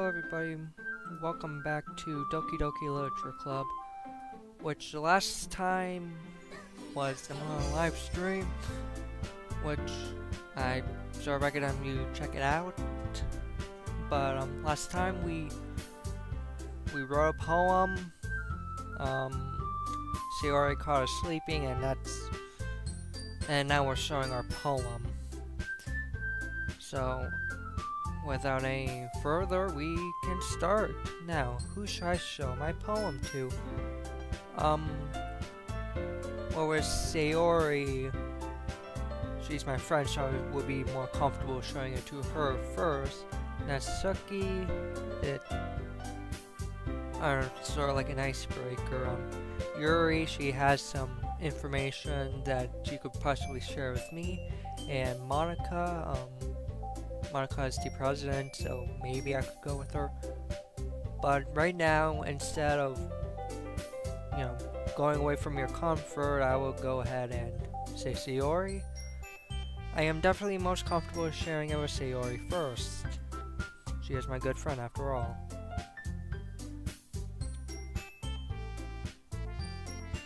Hello everybody, welcome back to Doki Doki Literature Club, which the last time was on a live stream, which I sort of recommend you check it out. But last time we wrote a poem, Sayori caught us sleeping, and now we're showing our poem. So without any further, we can start. Now, who should I show my poem to? Well, with Sayori, she's my friend, so I would be more comfortable showing it to her first. Natsuki, sort of like an icebreaker. Yuri, she has some information that she could possibly share with me. And Monica, Monica is the president, so maybe I could go with her. But right now, instead of, going away from your comfort, I will go ahead and say Sayori. I am definitely most comfortable sharing it with Sayori first. She is my good friend after all.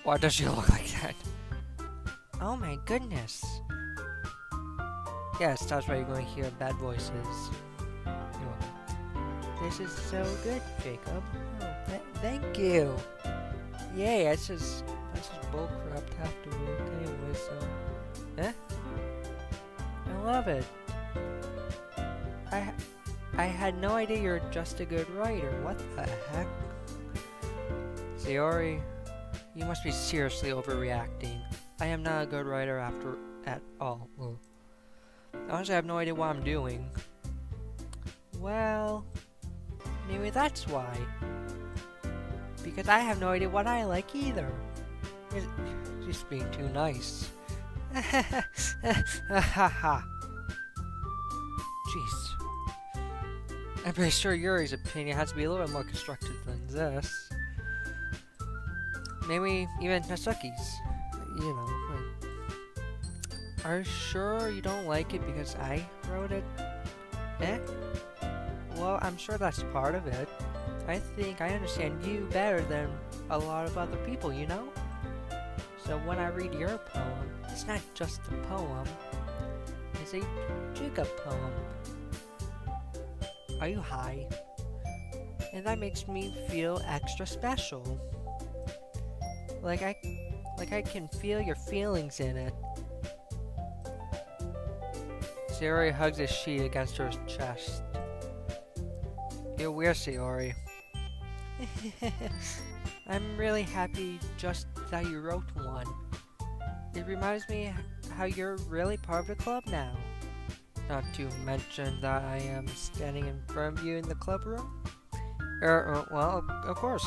Why does she look like that? Oh my goodness. Yes, that's why you're going to hear bad voices. This is so good, Jacob. Oh, thank you. Yay, that's just bullcrap to have to read anyway, so... I love it. I had no idea you're just a good writer. What the heck? Sayori, you must be seriously overreacting. I am not a good writer at all. Honestly, I have no idea what I'm doing. Well, maybe that's why. Because I have no idea what I like either. She's being too nice. Jeez. I'm pretty sure Yuri's opinion has to be a little bit more constructive than this. Maybe even Natsuki's. Are you sure you don't like it because I wrote it? Well, I'm sure that's part of it. I think I understand you better than a lot of other people, you know? So when I read your poem, it's not just a poem. It's a Jacob poem. Are you high? And that makes me feel extra special. Like I can feel your feelings in it. Sayori hugs his sheet against her chest. You're weird, Sayori. I'm really happy just that you wrote one. It reminds me how you're really part of the club now. Not to mention that I am standing in front of you in the club room. Well, of course.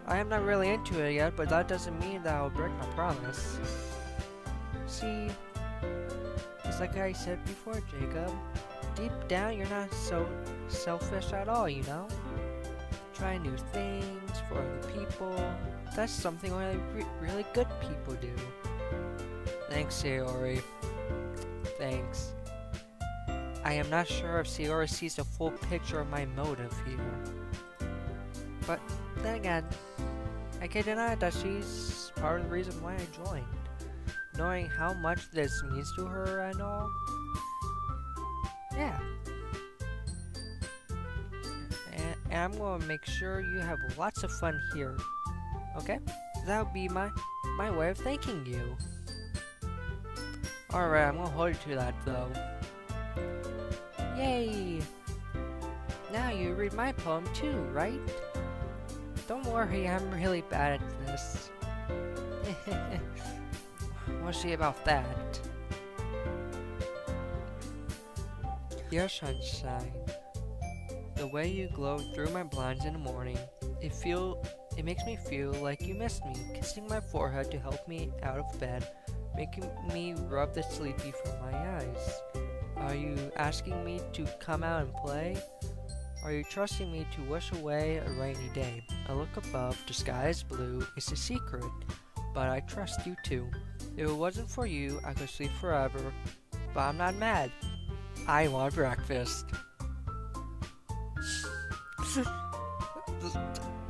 I am not really into it yet, but that doesn't mean that I'll break my promise. See, just like I said before, Jacob, deep down you're not so selfish at all, you know? Try new things for other people. That's something really good people do. Thanks, Sayori. Thanks. I am not sure if Sayori sees the full picture of my motive here. But then again, I can't deny that she's part of the reason why I joined. Knowing how much this means to her and all. Yeah. And I'm gonna make sure you have lots of fun here. Okay? That would be my way of thanking you. Alright, I'm gonna hold you to that though. Yay! Now you read my poem too, right? Don't worry, I'm really bad at this. We'll see about that. Dear sunshine, the way you glow through my blinds in the morning, it makes me feel like you missed me, kissing my forehead to help me out of bed, making me rub the sleepy from my eyes. Are you asking me to come out and play? Are you trusting me to wish away a rainy day? I look above, the sky is blue, it's a secret, but I trust you too. If it wasn't for you, I could sleep forever, but I'm not mad. I want breakfast.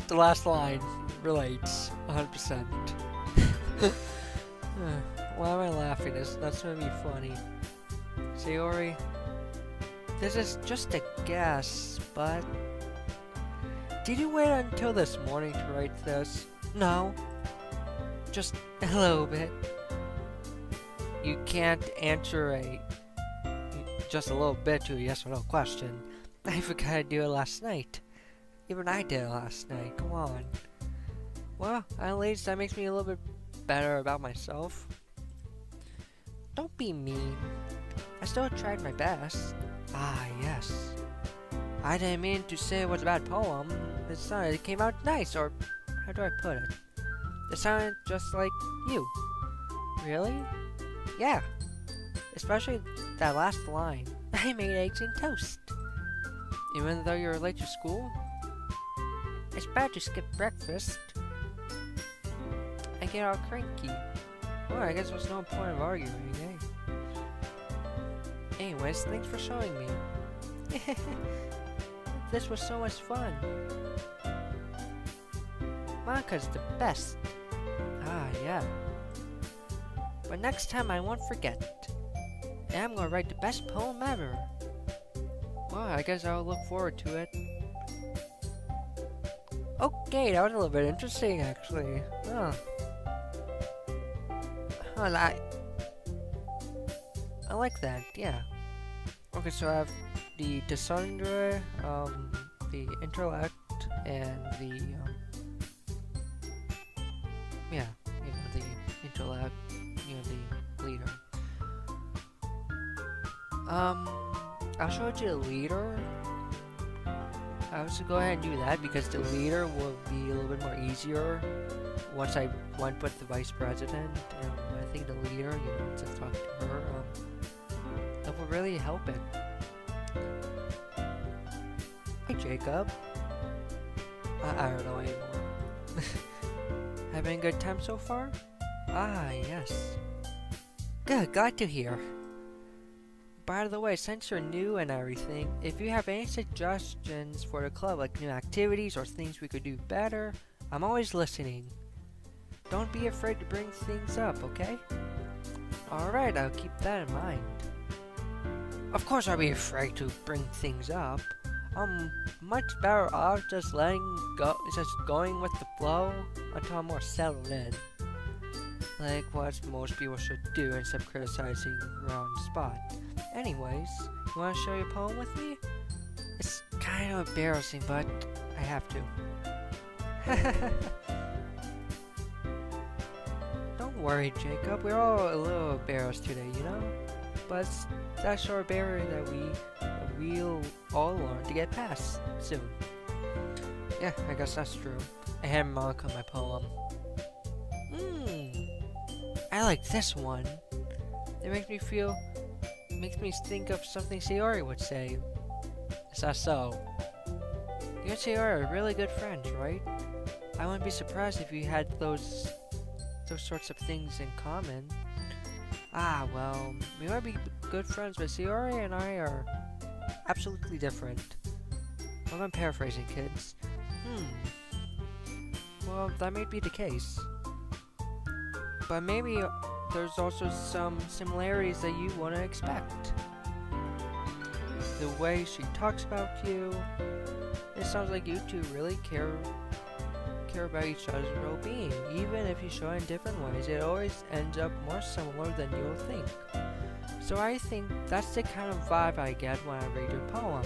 The last line relates 100%. Why am I laughing? That's gonna be funny. Sayori, this is just a guess, but did you wait until this morning to write this? No, just a little bit. You can't answer just a little bit to a yes or no question. I forgot to do it last night. Even I did it last night. Come on. Well, at least that makes me a little bit better about myself. Don't be mean. I still tried my best. Ah, yes. I didn't mean to say it was a bad poem. It came out nice, or how do I put it? It sounded just like you. Really? Yeah. Especially that last line. I made eggs and toast. Even though you're late to school? It's bad to skip breakfast. I get all cranky. Well, I guess there's no point of arguing, eh? Anyways, thanks for showing me. This was so much fun. Maka's the best. Ah, yeah. But next time I won't forget. And I'm gonna write the best poem ever. Well, I guess I'll look forward to it. Okay, that was a little bit interesting, actually. Huh. I like that, yeah. Okay, so I have the Descendre, the intellect, and the, the intellect, the leader. I'll show you the leader. I was to go ahead and do that because the leader will be a little bit more easier once I went with the vice president. I think the leader, to talk to her, that will really help it. Hey, Jacob. I don't know anymore. Having a good time so far? Ah, yes. Good, glad to hear. By the way, since you're new and everything, if you have any suggestions for the club, like new activities or things we could do better, I'm always listening. Don't be afraid to bring things up, okay? Alright, I'll keep that in mind. Of course I'll be afraid to bring things up. I'm much better off just going with the flow until I'm more settled in. Like what most people should do instead of criticizing around the spot. Anyways, you want to share your poem with me? It's kind of embarrassing, but I have to. Don't worry, Jacob. We're all a little embarrassed today, But that's our barrier that we'll all learn to get past soon. Yeah, I guess that's true. I had Monica my poem. I like this one. It makes me think of something Sayori would say. Is that so? You and Sayori are really good friends, right? I wouldn't be surprised if you had those sorts of things in common. Ah, well, we might be good friends, but Sayori and I are absolutely different. Well, I'm paraphrasing, kids. Well, that may be the case. But maybe there's also some similarities that you wouldn't expect. The way she talks about you, it sounds like you two really care about each other's well-being. Even if you show in different ways, it always ends up more similar than you'll think. So I think that's the kind of vibe I get when I read your poem.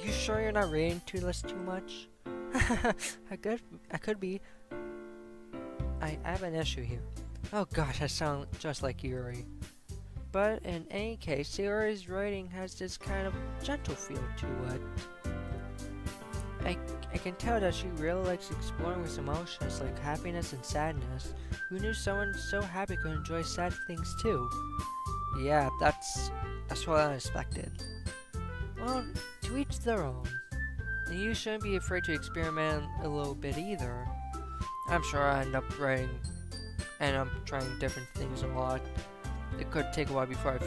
You sure you're not reading to this too much? I could be. I have an issue here. Oh gosh, I sound just like Yuri. But in any case, Sayori's writing has this kind of gentle feel to it. I can tell that she really likes exploring with emotions like happiness and sadness. Who knew someone so happy could enjoy sad things too? Yeah, that's what I expected. Well, to each their own. And you shouldn't be afraid to experiment a little bit either. I'm sure I end up trying different things a lot. It could take a while before I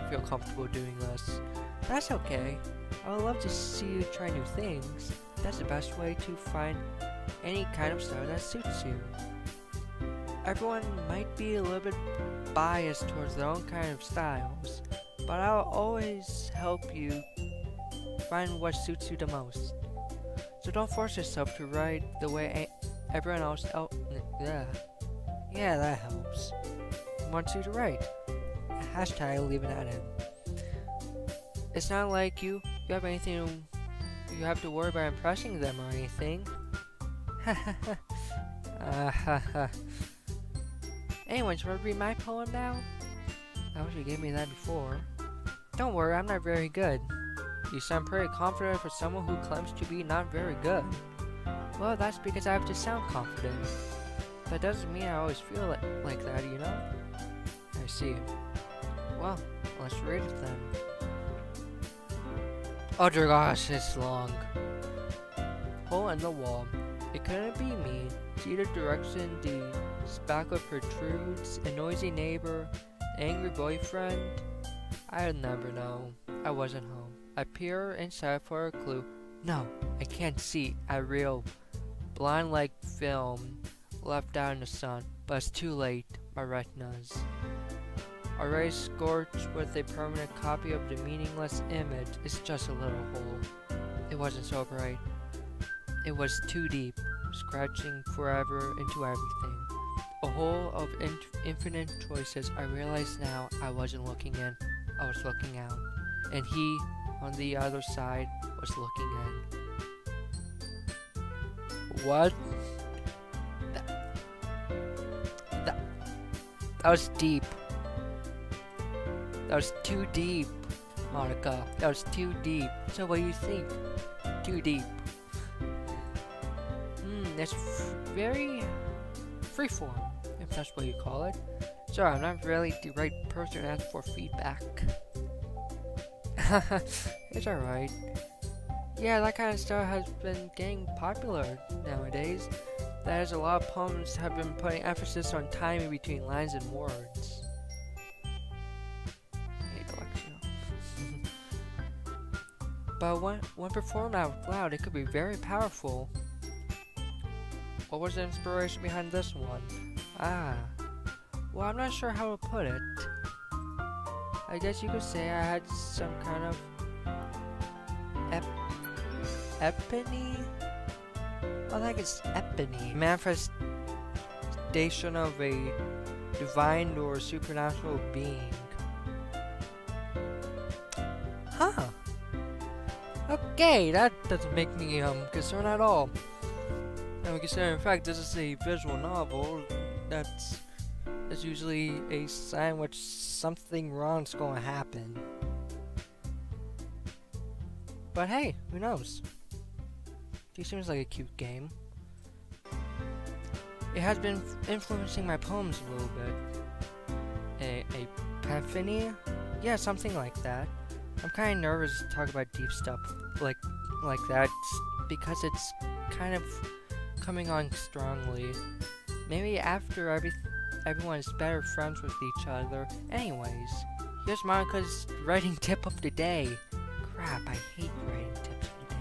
feel comfortable doing this. That's okay. I would love to see you try new things. That's the best way to find any kind of style that suits you. Everyone might be a little bit biased towards their own kind of styles, but I'll always help you find what suits you the most. So don't force yourself to write the way everyone else yeah, that helps. Wants you to write. Hashtag leaving that in. It's not like you have anything you have to worry about impressing them or anything. Anyways, want to read my poem now? I wish you gave me that before. Don't worry, I'm not very good. You sound pretty confident for someone who claims to be not very good. Well, that's because I have to sound confident. That doesn't mean I always feel like that, you know? I see. Well, let's read it then. Oh dear gosh, it's long. Hole in the wall. It couldn't be me. See the direction the spackle protrudes, a noisy neighbor, angry boyfriend. I'd never know. I wasn't home. I peer inside for a clue. No, I can't see. I reel, blind like film, left out in the sun. But it's too late. My retinas already scorched with a permanent copy of the meaningless image. It's just a little hole. It wasn't so bright. It was too deep, scratching forever into everything. A hole of infinite choices. I realize now I wasn't looking in, I was looking out. And he, on the other side, was looking in. What? That was deep. That was too deep, Monica. That was too deep. So what do you think? Too deep. That's very freeform, if that's what you call it. Sorry, I'm not really the right person to ask for feedback. It's alright. Yeah, that kind of stuff has been getting popular nowadays. That is, a lot of poems have been putting emphasis on timing between lines and words. But when performed out loud, it could be very powerful. What was the inspiration behind this one? Well, I'm not sure how to put it. I guess you could say I had some kind of epiphany? I think it's epiphany. Manifestation of a divine or supernatural being. Huh. Okay, that doesn't make me concerned at all. And considering in fact this is a visual novel, that's usually a sign which something wrong's going to happen. But hey, who knows? He seems like a cute game. It has been influencing my poems a little bit. A epiphany? Yeah, something like that. I'm kind of nervous to talk about deep stuff like that because it's kind of coming on strongly. Maybe after everyone is better friends with each other. Anyways, here's Monica's writing tip of the day. Crap, I hate writing tips of the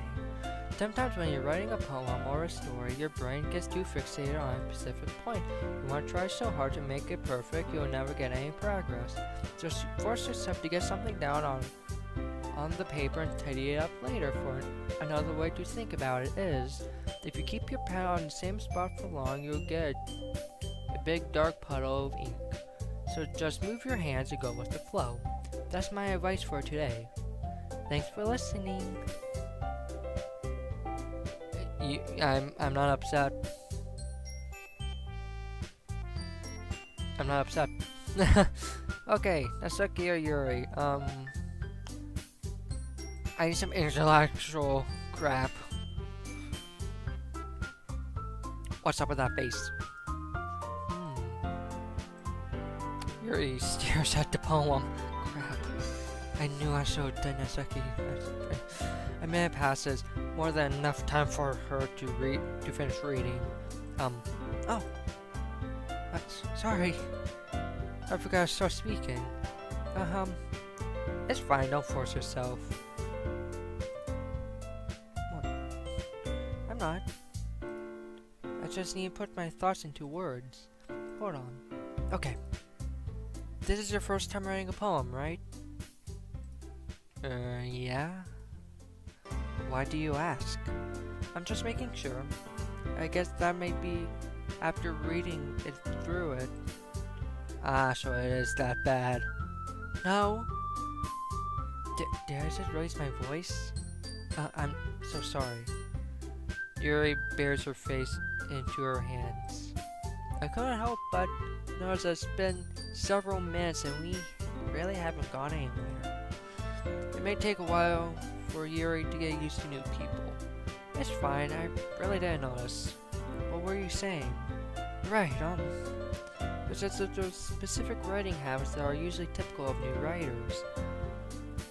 day. Sometimes when you're writing a poem or a story, your brain gets too fixated on a specific point. You want to try so hard to make it perfect, you'll never get any progress. Just force yourself to get something down on the paper and tidy it up later. For another way to think about it is, if you keep your pen on the same spot for long, you'll get a big dark puddle of ink. So just move your hands and go with the flow. That's my advice for today. Thanks for listening. I'm not upset. I'm not upset. Okay, Natsuki or Yuri. I need some intellectual crap. What's up with that face? Yuri stares at the poem. Crap. I knew I should have done Natsuki. A minute passes. More than enough time for her to finish reading. Oh. Sorry. I forgot to start speaking. It's fine, don't force yourself. What? I'm not. I just need to put my thoughts into words. Hold on. Okay. This is your first time writing a poem, right? Yeah? Why do you ask? I'm just making sure. I guess that may be after reading it through it. Ah, so it is that bad. No. Did I just raise my voice? I'm so sorry. Yuri bears her face into her hands. I couldn't help but notice it's been several minutes and we really haven't gone anywhere. It may take a while for Yuri to get used to new people. It's fine, I really didn't notice. What were you saying? Right, there's just those specific writing habits that are usually typical of new writers.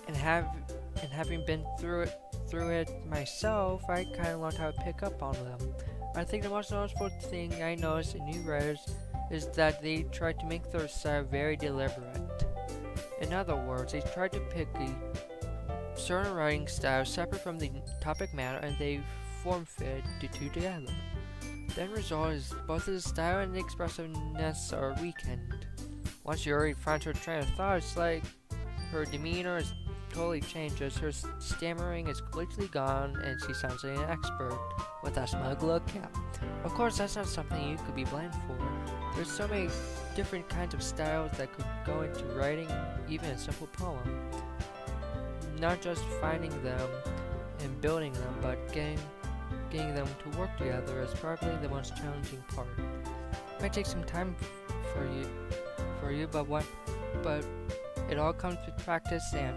And having been through it myself, I kind of learned how to pick up on them. I think the most noticeable thing I noticed in new writers is that they try to make their style very deliberate. In other words, they try to pick a certain writing style separate from the topic matter and they form-fit the two together. The end result is both the style and the expressiveness are weakened. Once Yuri finds her train of thought, it's like her demeanor is totally changes, her stammering is completely gone, and she sounds like an expert with a smug look. Yeah. Of course, that's not something you could be blamed for. There's so many different kinds of styles that could go into writing even a simple poem. Not just finding them and building them, but getting them to work together is probably the most challenging part. It might take some time for you, but it all comes with practice and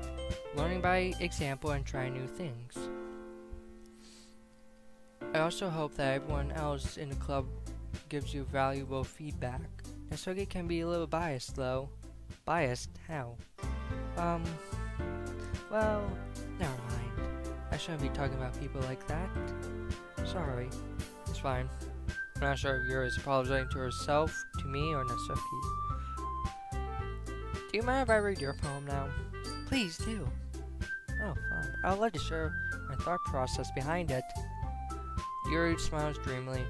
learning by example and trying new things. I also hope that everyone else in the club gives you valuable feedback. Nasugi can be a little biased though. Biased? How? Well, never mind. I shouldn't be talking about people like that. Sorry. It's fine. I'm not sure if Yuri is apologizing to herself, to me, or Nasuki. Do you mind if I read your poem now? Please do. Oh, fun. I would like to share my thought process behind it. Yuri smiles dreamily,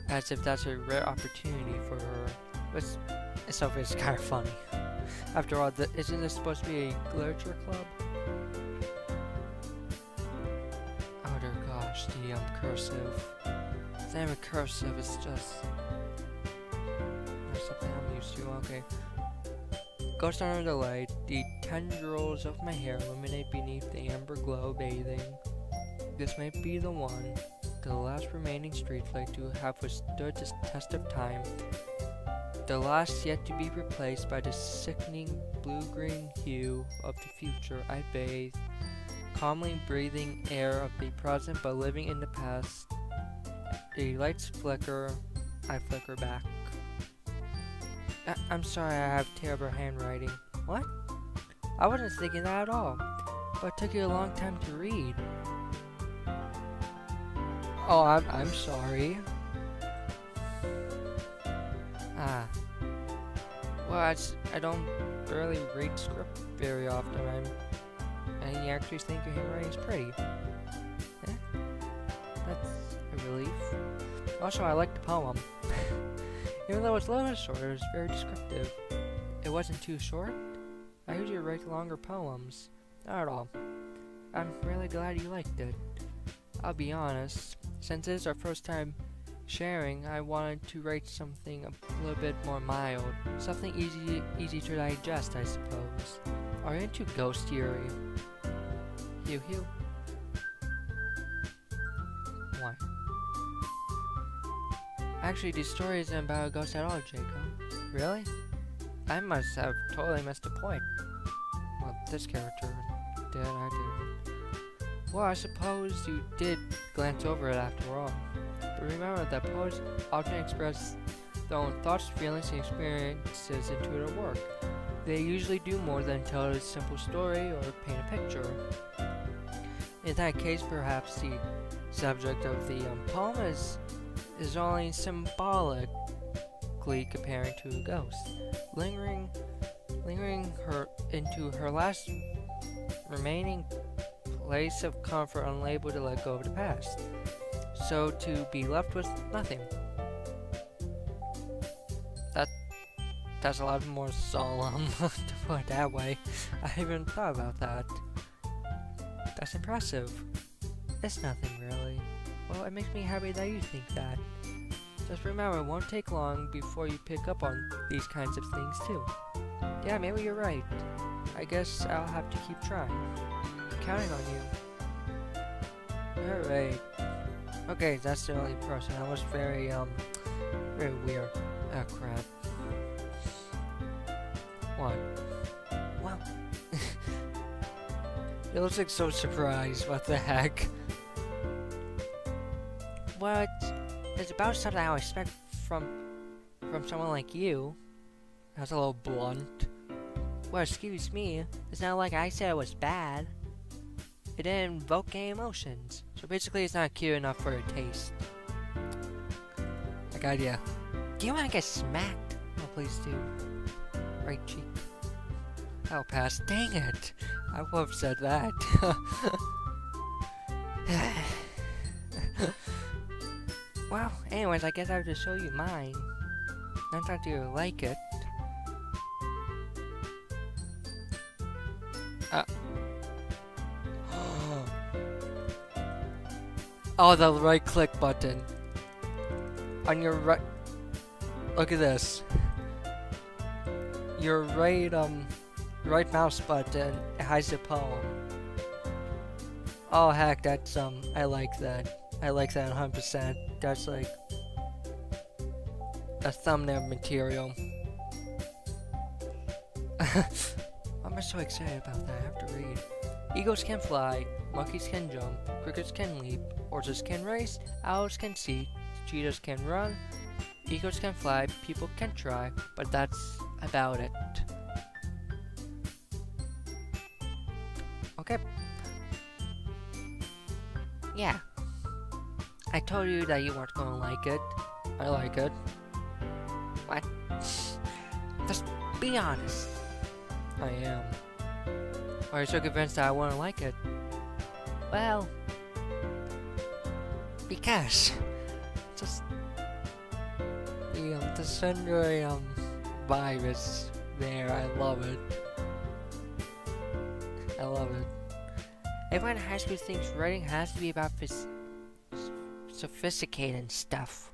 as if that's a rare opportunity for her. It's kind of funny. After all, isn't this supposed to be a literature club? Oh dear gosh, the cursive. The name of cursive is just... There's something I'm used to, okay. Ghost under the light, the tendrils of my hair illuminate beneath the amber glow bathing. This might be the one, the last remaining streetlight to have withstood the test of time, the last yet to be replaced by the sickening blue-green hue of the future I bathe, calmly breathing air of the present but living in the past. The lights flicker, I flicker back. I'm sorry I have terrible handwriting. What? I wasn't thinking that at all, but it took you a long time to read. Oh, I'm sorry. Well, I don't barely read script very often. I actually think your handwriting is pretty. That's a relief. Also, I like the poem. Even though it's a little bit shorter, it's very descriptive. It wasn't too short. I usually write longer poems. Not at all. I'm really glad you liked it. I'll be honest, since it's our first time sharing, I wanted to write something a little bit more mild. Something easy to digest, I suppose. Are you into ghost theory? Hew. Why? Actually, the story isn't about a ghost at all, Jacob. Really? I must have totally missed the point. Well, this character did, I didn't. Well, I suppose you did glance over it after all. But remember that poets often express their own thoughts, feelings, and experiences into their work. They usually do more than tell a simple story or paint a picture. In that case, perhaps the subject of the poem is only symbolically comparing to a ghost, lingering her into her last remaining place of comfort unable to let go of the past. So to be left with nothing. That's a lot more solemn, to put it that way. I haven't thought about that. That's impressive. It's nothing, really. Well, it makes me happy that you think that. Just remember, it won't take long before you pick up on these kinds of things, too. Yeah, maybe you're right. I guess I'll have to keep trying. I'm counting on you. Alright. Okay, that's the only person. That was very weird. Oh, crap. What? Wow. It looks like so surprised. What the heck? What? It's about something I would expect from someone like you. That's a little blunt. Well, excuse me. It's not like I said it was bad. It didn't invoke any emotions. So basically, it's not cute enough for your taste. Like idea. Do you want to get smacked? Oh, please do. Right cheek. I'll pass. Dang it! I would have said that. Well, anyways, I guess I have to show you mine. Not that you like it. Oh, the right click button. On your right. Look at this. Your right mouse button hides the poem. Oh heck, that's I like that. I like that 100%. That's like a thumbnail material. I'm so excited about that. I have to read. Eagles can fly, monkeys can jump, crickets can leap, horses can race, owls can see, cheetahs can run, eagles can fly, people can try, but that's about it. Okay. Yeah. I told you that you weren't gonna like it. I like it. What? Just be honest. I am. Why are you so convinced that I wouldn't like it? Well, because just the Sundry vibe is there. I love it. I love it. Everyone in high school thinks writing has to be about sophisticated stuff.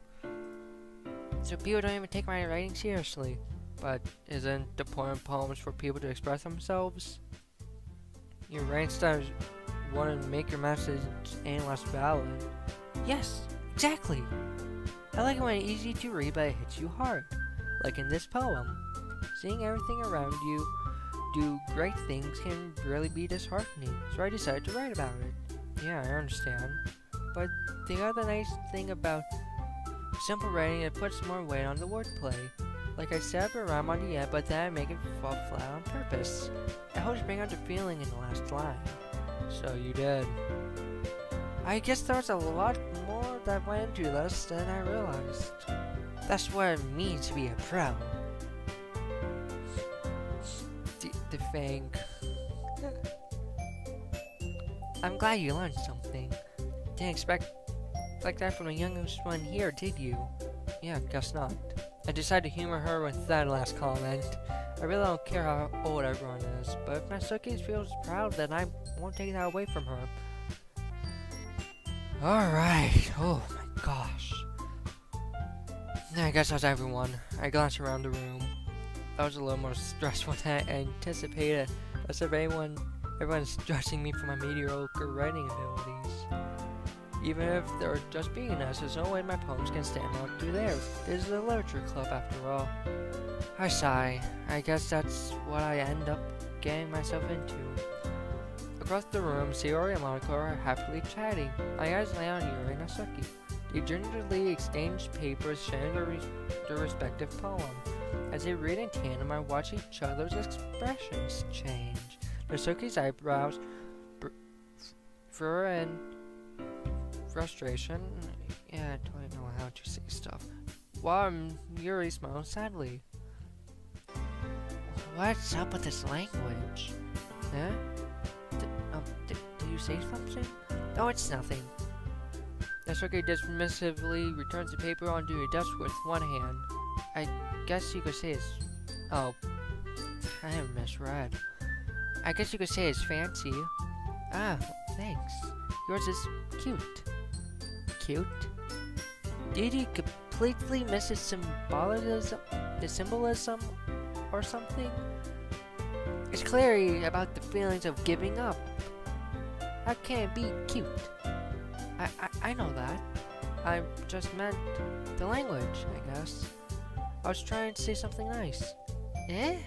So people don't even take my writing seriously. But isn't the point of poems for people to express themselves? Your writing style want to make your message any less valid. Yes, exactly. I like it when it's easy to read but it hits you hard. Like in this poem. Seeing everything around you do great things can really be disheartening, so I decided to write about it. Yeah, I understand. But the other nice thing about simple writing, it puts more weight on the wordplay. Like I set up a rhyme on the end, but then I make it fall flat on purpose. It helps bring out the feeling in the last line. So you did. I guess there was a lot more that went into this than I realized. That's what it means to be a pro. The thing. I'm glad you learned something. Didn't expect like that from the youngest one here, did you? Yeah, guess not. I decided to humor her with that last comment. I really don't care how old everyone is, but if Natsuki feels proud, then I won't take that away from her. Alright, oh my gosh. I guess that's everyone. I glanced around the room. That was a little more stressful than I anticipated. As if everyone's judging me for my mediocre writing abilities. Even if they're just being nice, there's no way my poems can stand up to theirs. This is a literature club after all. I sigh. I guess that's what I end up getting myself into. Across the room, Sayori and Monaco are happily chatting. My eyes land on Yuri and Natsuki. They gingerly exchange papers sharing their respective poem. As they read in tandem, I watch each other's expressions change. Natsuki's eyebrows furrow in frustration. Yeah, I don't know how to say stuff. While Yuri smiles sadly. What's up with this language? Huh? say something? Oh, it's nothing. Natsuki dismissively returns the paper onto your desk with one hand. I guess you could say it's... Oh, I have misread. I guess you could say it's fancy. Ah, thanks. Yours is cute. Cute? Did you completely miss the symbolism or something? It's clearly about the feelings of giving up. How can it be cute? I know that. I just meant the language, I guess. I was trying to say something nice. Eh?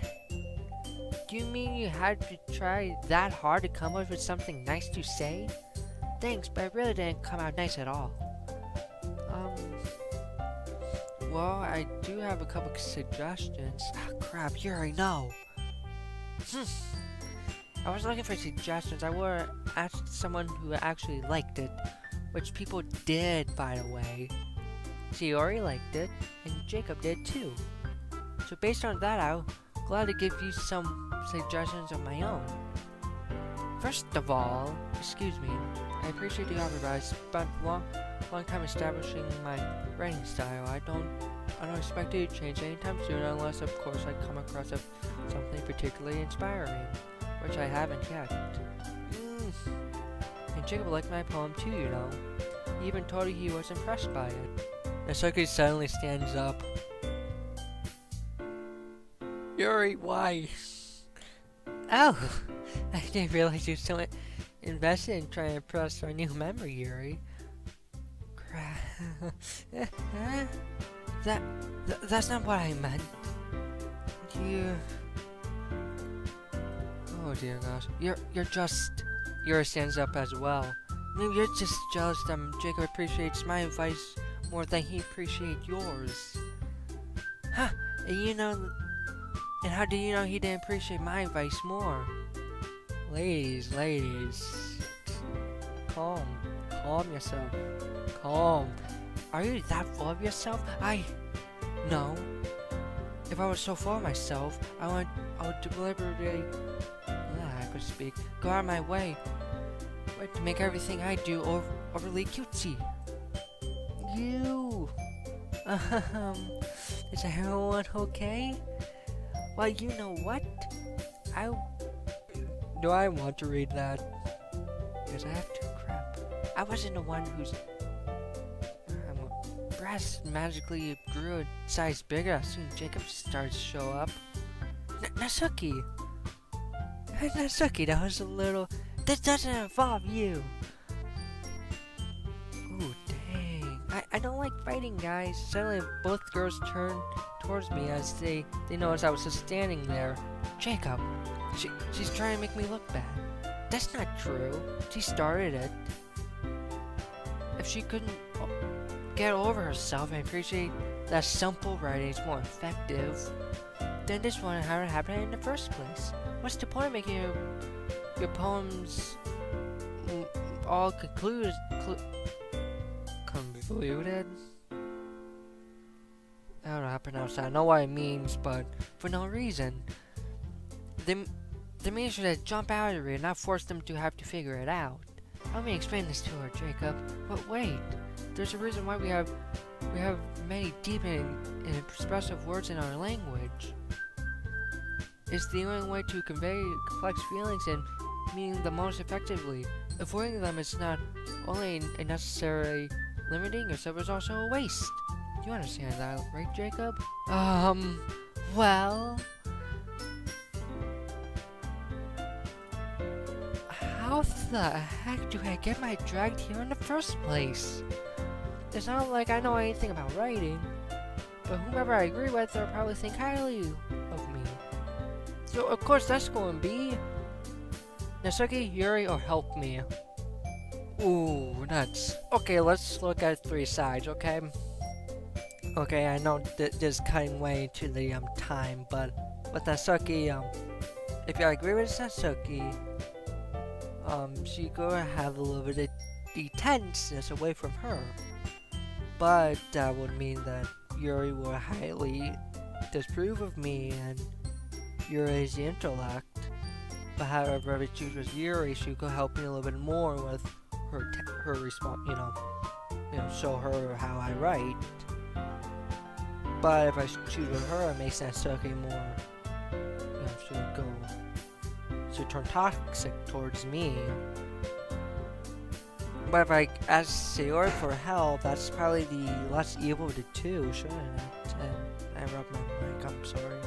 Do you mean you had to try that hard to come up with something nice to say? Thanks, but it really didn't come out nice at all. Well, I do have a couple suggestions. Ah, crap, you already know. I was looking for suggestions. I would have asked someone who actually liked it, which people did, by the way. Shiori liked it, and Jacob did too. So based on that, I'm glad to give you some suggestions of my own. First of all, excuse me, I appreciate the offer, but I spent a long time establishing my writing style. I don't expect it to change anytime soon, unless of course I come across something particularly inspiring, which I haven't yet. And Jacob liked my poem too, you know. He even told me he was impressed by it. Natsuki suddenly stands up. Yuri, why? Oh, I didn't realize you were so invested in trying to impress our new member, Yuri. That's not what I meant. Oh dear gosh. Yuri stands up as well. Maybe you're just jealous that Jacob appreciates my advice more than he appreciates yours. Huh, and how do you know he didn't appreciate my advice more? Ladies, calm yourself. Calm. Are you that full of yourself? No. If I was so full of myself, I would deliberately, I could speak, go out of my way to make everything I do overly cutesy. You. Is everyone okay? Well, you know what? Do I want to read that? Because I have to. Crap. I wasn't the one whose breast magically grew a size bigger as soon as Jacob started to show up. Natsuki! Natsuki, that was a little... This doesn't involve you! Ooh, dang. I don't like fighting, guys. Suddenly, both girls turned towards me as they noticed I was just standing there. Jacob, she's trying to make me look bad. That's not true. She started it. If she couldn't get over herself and appreciate that simple writing is more effective, then this wouldn't have happened in the first place. What's the point of making your poems all convoluted? I don't know how to pronounce that. I know what it means, but for no reason. The means should have jumped out of it and not force them to have to figure it out. Let me explain this to her, Jacob. But wait, there's a reason why we have many deep and expressive words in our language. It's the only way to convey complex feelings and meaning the most effectively. Avoiding them is not only a necessary limiting yourself, it's also a waste. Do you understand that, right, Jacob? Well... How the heck do I get my dragged here in the first place? It's not like I know anything about writing, but whomever I agree with, they'll probably think highly of me. So of course that's going to be Natsuki, Yuri, or help me. Ooh, nuts. Okay, let's look at 3 sides, okay? Okay, I know this is cutting way to the time, but with Natsuki, if you agree with Natsuki, she gonna have a little bit of the tenseness away from her. But that would mean that Yuri will highly disapprove of me and Yuri's intellect. But however, if I choose Yuri, she could help me a little bit more with her response. Show her how I write. But if I choose with her, it makes Natsuki more. She'll turn toxic towards me. But if I ask Sayori for help, that's probably the less evil of the two, shouldn't it? And I rubbed my mic, I'm sorry.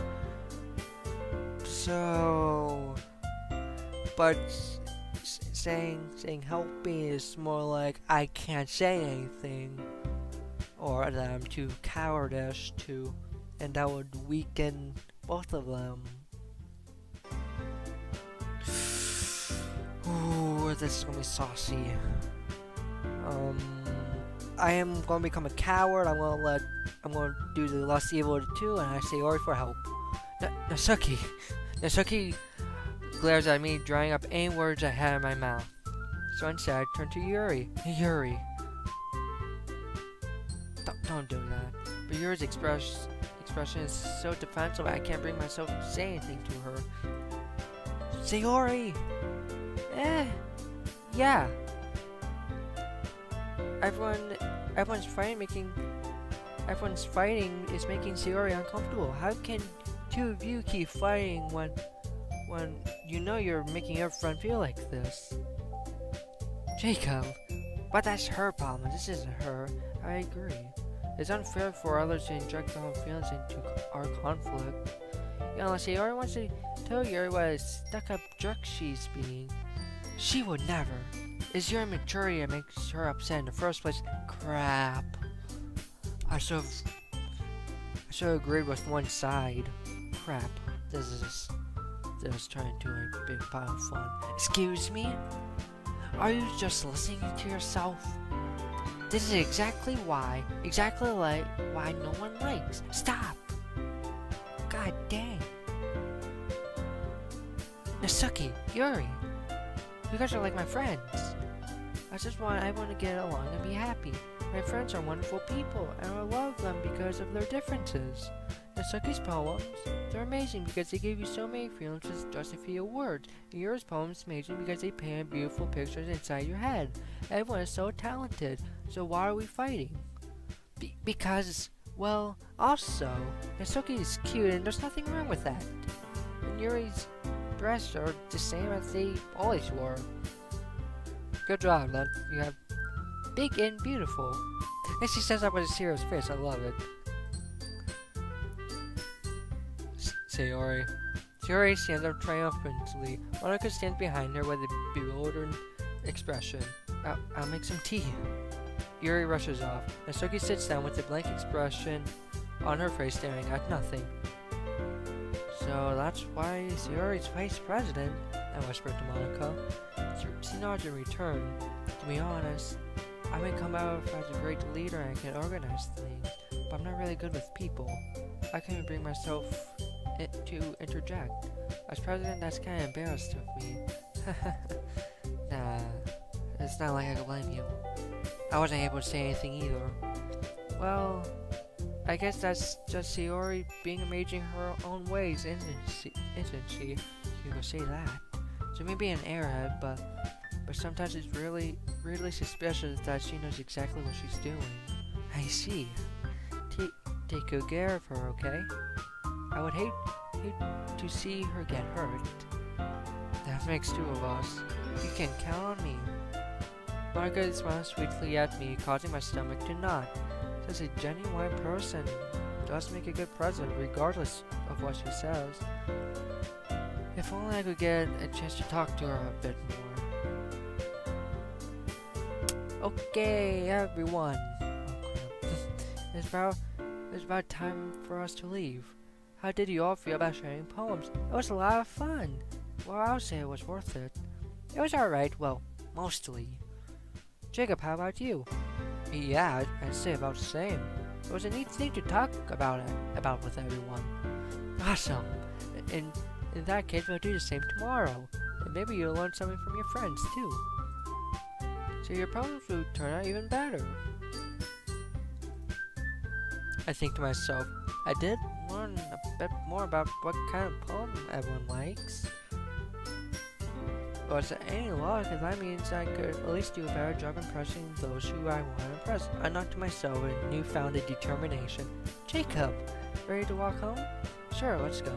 So, but saying help me is more like I can't say anything, or that I'm too cowardish to, and that would weaken both of them. Ooh, this is gonna be saucy. I am gonna become a coward. I'm gonna do the less evil of the two, and I say Ori for help. Nasuki glares at me, drying up any words I had in my mouth. So instead, I turn to Yuri. Yuri. Don't do that. But Yuri's expression is so defensive, I can't bring myself to say anything to her. Sayori! Yeah. Everyone's fighting is making Sayori uncomfortable. How can two of you keep fighting when you know you're making your friend feel like this? Jacob, but that's her problem. This isn't her. I agree. It's unfair for others to inject their own feelings into our conflict. Unless Sayori wants to tell Yuri what a stuck-up jerk she's being. She would never. It's your immaturity that makes her upset in the first place. Crap. I should have agreed with one side. Crap. This is turning into a big pile of fun. Excuse me? Are you just listening to yourself? This is exactly why no one likes. Stop! God dang. Nasuki, Yuri, you guys are like my friends. I want to get along and be happy. My friends are wonderful people, and I love them because of their differences. Nasuki's poems, they're amazing because they give you so many feelings with just a few words. And Yuri's poems amazing because they paint beautiful pictures inside your head. Everyone is so talented, so why are we fighting? Because, well, also, Nasuki is cute and there's nothing wrong with that. And Yuri's breasts are the same as they always were. Good job, Len. You have big and beautiful. And she says that with a serious face. I love it. Sayori. Sayori stands up triumphantly. Monika stands behind her with a bewildered expression. I'll make some tea. Yuri rushes off. Nasuki sits down with a blank expression on her face, staring at nothing. So that's why Sayori's vice president, I whispered to Monika. She nods in return. To be honest, I may come out as a great leader and can organize things, but I'm not really good with people. I can't bring myself to interject. As president, that's kind of embarrassed of me. Nah, it's not like I can blame you. I wasn't able to say anything either. Well, I guess that's just Sayori being amazing her own ways, isn't she? You could say that. She may be an airhead, but sometimes it's really suspicious that she knows exactly what she's doing. I see. Take good care of her, okay? I would hate to see her get hurt. That makes two of us. You can count on me. Monika smiles sweetly at me, causing my stomach to knot. Such a genuine person does make a good president, regardless of what she says. If only I could get a chance to talk to her a bit more. Okay, everyone. Oh, it's about time for us to leave. How did you all feel about sharing poems? It was a lot of fun. Well, I'll say it was worth it. It was alright, well, mostly. Jacob, how about you? Yeah, I'd say about the same. It was a neat thing to talk about with everyone. Awesome. In that case, we'll do the same tomorrow. And maybe you'll learn something from your friends, too. So your poems will turn out even better. I think to myself, I did learn a bit more about what kind of poem everyone likes. Well, is there any luck? Because that means I could at least do a better job impressing those who I want to impress. I knocked to myself with newfound determination. Jacob, ready to walk home? Sure, let's go.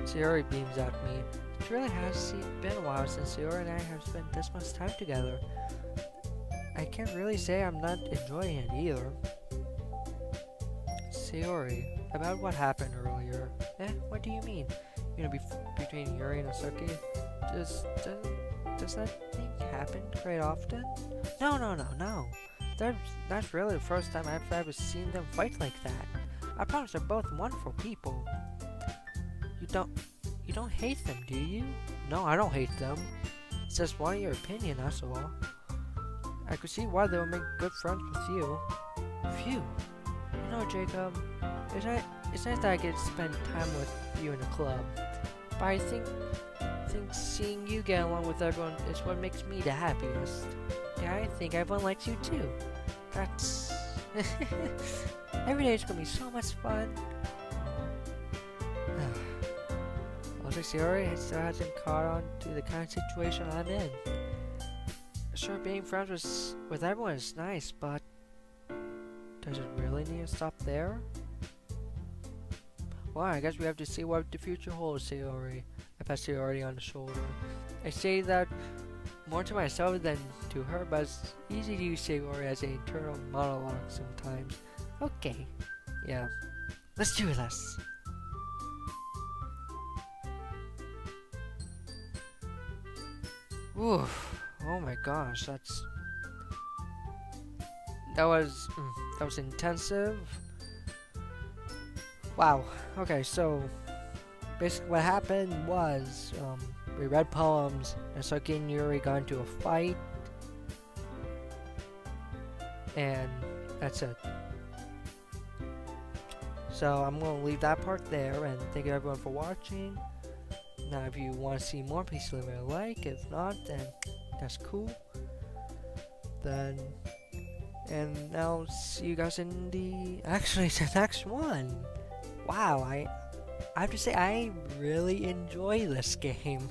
Sayori beams at me. It really has been a while since Sayori and I have spent this much time together. I can't really say I'm not enjoying it either. Sayori, about what happened earlier. What do you mean? You know, between Yuri and Asuki? Does that thing happen quite often? No. That's really the first time I've ever seen them fight like that. I promise they're both wonderful people. You don't hate them, do you? No, I don't hate them. It's just one of your opinion, that's all. I could see why they would make good friends with you. Phew. You know, Jacob, it's nice that I get to spend time with you in the club. But I think seeing you get along with everyone is what makes me the happiest. Yeah, I think everyone likes you too. That's... Every day is gonna be so much fun. Looks like Sayori still hasn't caught on to the kind of situation I'm in. Sure, being friends with everyone is nice, but does it really need to stop there? Well, I guess we have to see what the future holds, Sayori. I pat Sayori on the shoulder. I say that more to myself than to her, but it's easy to use Sayori as an internal monologue sometimes. Okay, yeah, let's do this. Oof, oh my gosh, that was intensive. Wow. Okay, so basically what happened was we read poems, and Saki and Yuri got into a fight, and that's it. So I'm gonna leave that part there, and thank you everyone for watching. Now, if you want to see more, please leave a like. If not, then that's cool. And I'll see you guys in the next one. Wow, I have to say I really enjoy this game.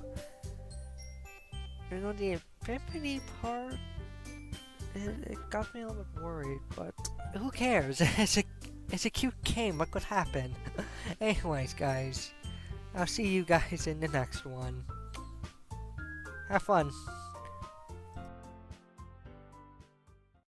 You know, the infinity part, it got me a little bit worried, but who cares? It's a cute game. What could happen? Anyways, guys, I'll see you guys in the next one. Have fun.